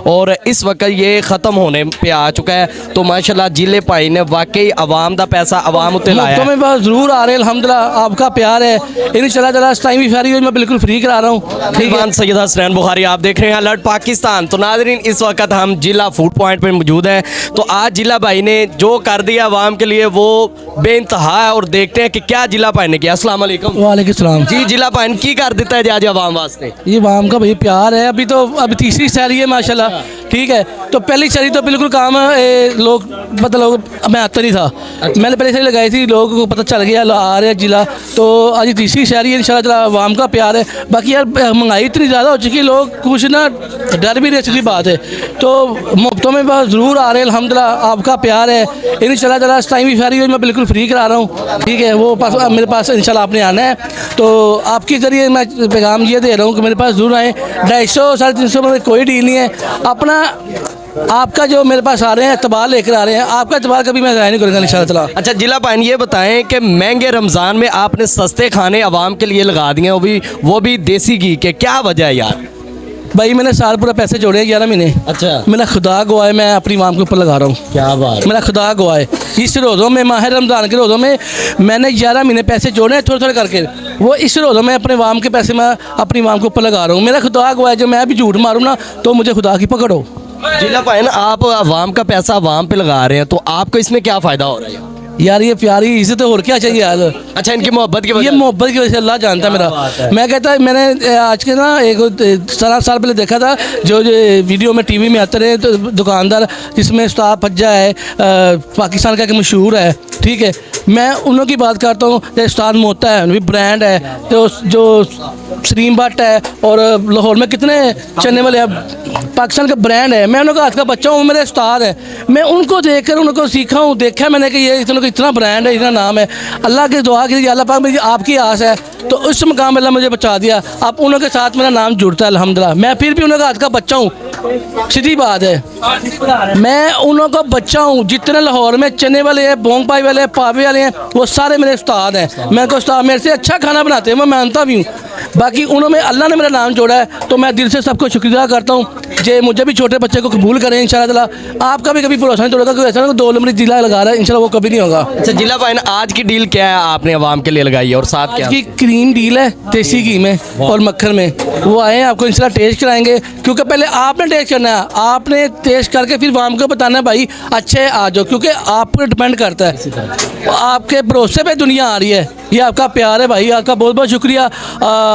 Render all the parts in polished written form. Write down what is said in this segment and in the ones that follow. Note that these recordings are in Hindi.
और इस वक्त ये ख़त्म होने पे आ चुका है। तो माशाल्लाह जिले भाई ने वाकई आवाम का पैसा आवाम उत्ते लाया तो है। मैं बस ज़रूर आ रहे हैं, अल्हम्दुलिल्लाह आपका प्यार है। इन चला इस टाइम भी फ्री मैं बिल्कुल फ्री करा रहा हूँ। ठीक है, सैयद हसनैन बुखारी आप देख रहे हैं अलर्ट पाकिस्तान। तो नाज़रीन इस वक्त हम जिला फूड पॉइंट पर मौजूद हैं। तो आज जिला भाई ने जो कर दिया आवाम के लिए वो बेइंतहा है और देखते हैं कि क्या जिला भाई ने किया। अस्सलाम वालेकुम। वालेकुम सलाम जी जिला भाई ने की कर दिता है आज आवाम वास्ते? ये वाम का भाई प्यार है। अभी तीसरी शहरी है माशाल्लाह। ठीक है, तो पहली शहरी तो बिल्कुल काम लोग मतलब मैं आता नहीं था, मैंने पहले शहरी लगाई थी, लोगों को पता चल गया आ रहे जिला। तो आज तीसरी शहरी है इंशाल्लाह। वाम का प्यार है। बाकी यार महंगाई इतनी ज़्यादा हो चुकी है, लोग कुछ ना डर भी नहीं, सीधी बात है। तो मुफ्तों में बस ज़रूर आ रहे हैं, अल्हम्दुलिल्लाह आपका प्यार है। इंशाल्लाह इस टाइम भी फ्री मैं बिल्कुल फ्री करा रहा हूँ। ठीक है, वो पास मेरे पास इंशाल्लाह आपने आना है। तो आपके ज़रिए मैं पैगाम ये दे रहा हूँ कि मेरे पास ज़रूर आएँ। 250 350 में कोई डील नहीं है। अपना आपका जो मेरे पास आ रहे हैं एतबार लेकर आ रहे हैं, आपका एतबार कभी मैं ज़ाहिर नहीं करूँगा इंशाल्लाह। अच्छा जिला भाई ये बताएं कि महंगे रमज़ान में आपने सस्ते खाने आवाम के लिए लगा दिए, वो भी देसी घी के, क्या वजह है यार? भाई मैंने साल पूरा पैसे जोड़े हैं 11 महीने। अच्छा, मेरा खुदा गवाह है, मैं अपनी माम के ऊपर लगा रहा हूँ। क्या बात। मेरा खुदा गवाह है, इस रोज़ों में माह रमज़ान के रोज़ों में मैंने 11 महीने पैसे जोड़े हैं थोड़े थोड़े करके। वो इस रोज़ों में अपने वाम के पैसे मैं अपनी वाम के ऊपर लगा रहा हूँ। मेरा खुदा गवाह है, जो मैं भी झूठ मारूँ ना तो मुझे खुदा की पकड़ो। जिला भाई आप आवाम का पैसा आवाम पे लगा रहे हैं, तो आपको इसमें क्या फ़ायदा हो रहा है यार? ये प्यारी इज्जत और क्या चाहिए यार? अच्छा इनकी मोहब्बत की ये वजह? मोहब्बत की वजह से अल्लाह जानता है मेरा। मैं कहता मैंने आज के ना 17 साल पहले देखा था जो वीडियो में टीवी में आते रहे तो दुकानदार जिसमें उस्ताद फज्जा है, पाकिस्तान का एक मशहूर है। ठीक है, मैं उन की बात करता हूँ। जैसे उस्ताद मोता है, भी ब्रांड है, जो सलीम भट्ट है, और लाहौर में कितने चलने वाले हैं, पाकिस्तान का ब्रांड है। मैं उनका हाथ का बच्चा हूँ, मेरे उस्ताद है। मैं उनको देख कर उनको सीखा हूँ, देखा मैंने कि ये इतना ब्रांड है, इतना नाम है। अल्लाह की दुआ कीजिए, अल्लाह पाक मेरी आपकी आस है तो उस मकाम अल्लाह मुझे बचा दिया। अब उनके साथ मेरा नाम जुड़ता है अल्हम्दुलिल्लाह। मैं फिर भी उनका हाथ का बच्चा हूँ, सीधी बात है। मैं उनका बच्चा हूँ। जितने लाहौर में चने वाले हैं, बोंग पाई वाले हैं, पावे वाले हैं, वो सारे मेरे उस्ताद हैं। मैं को उस्ताद मेरे से अच्छा खाना बनाते हैं, मैं मानता भी हूँ। बाकी उन्होंने अल्लाह ने मेरा नाम जोड़ा है तो मैं दिल से सबको शुक्रिया करता हूँ। जे मुझे भी छोटे बच्चे को कबूल करें इंशाल्लाह। आपका भी कभी भरोसा नहीं तोड़ेगा, कोई ऐसा ना 2 नंबरी जिला लगा रहा है, इंशाल्लाह वो कभी नहीं होगा। अच्छा जिला भाई आज की डील क्या है आपने आवाम के लिए लगाई है, और साथ क्या? आज की क्रीम डील है देसी घी में और मक्खन में। वो आए हैं, आपको इंशाल्लाह टेस्ट कराएंगे, क्योंकि पहले आपने टेस्ट करना है। आपने टेस्ट करके फिर वाम को बताना है भाई अच्छे आ जाओ, क्योंकि आप पर डिपेंड करता है। आपके भरोसे पे दुनिया आ रही है, ये आपका प्यार है भाई। आपका बहुत बहुत शुक्रिया।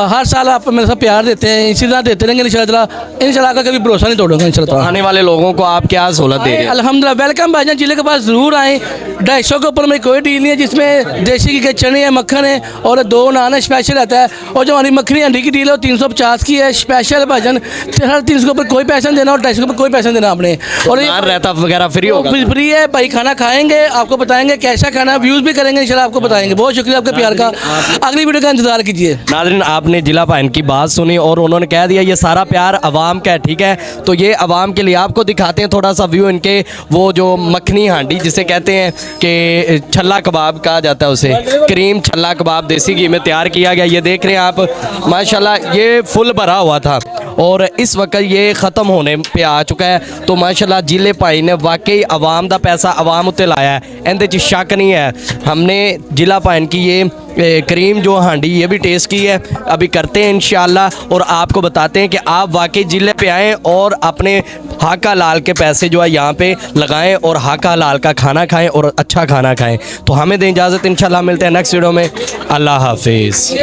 हर साल आप मेरे साथ प्यार देते हैं, इसी तरह देते रहेंगे इंशाल्लाह। का कभी भरोसा नहीं तोड़ूंगा इंशाल्लाह। आने वाले लोगों को आप क्या सहूलत दे रहे हैं? अल्हम्दुलिल्लाह वेलकम भाईजान, जिले के पास ज़रूर आएँ। 250 के ऊपर में कोई डील नहीं है, जिसमें देसी घी के चने हैं, मक्खन है और 2 नान है, स्पेशल रहता है। और जो हमारी मखनी हंडी की डील है वो 350 की है, स्पेशल है भाईजान। 350 के ऊपर कोई पैसा नहीं देना और 250 के ऊपर कोई पैसा नहीं देना आपने। और नान रहता वगैरह फ्री होगा? फ्री है भाई। खाना खाएंगे, आपको बताएंगे कैसा खाना, व्यूज़ भी करेंगे इंशाल्लाह, आपको बताएंगे। बहुत शुक्रिया आपके प्यार का। अगली वीडियो का इंतजार कीजिए। नाज़रीन आपने जिला भाई की बात सुनी और उन्होंने कह दिया ये सारा प्यार आवाम का है। ठीक है, तो ये आवाम के लिए आपको दिखाते हैं थोड़ा सा व्यू इनके। वो जो मखनी हांडी जिसे कहते हैं कि छल्ला कबाब कहा जाता है, उसे क्रीम छल्ला कबाब देसी घी में तैयार किया गया। ये देख रहे हैं आप माशाल्लाह, ये फुल भरा हुआ था और इस वक्त ये ख़त्म होने पे आ चुका है। तो माशाल्लाह जिले भाई ने वाकई आवाम का पैसा आवाम उत्ते लाया है, इहदे च शक नहीं है। हमने जिला भाई की ये क्रीम जो हांडी ये भी टेस्ट की है, अभी करते हैं इंशाल्लाह और आपको बताते हैं कि आप वाकई जिले पे आएँ और अपने हाका लाल के पैसे जो है यहाँ पे लगाएं और हाका लाल का खाना खाएं और अच्छा खाना खाएं। तो हमें दें इजाज़त, इंशाल्लाह मिलते हैं नेक्स्ट वीडियो में। अल्लाह हाफिज़।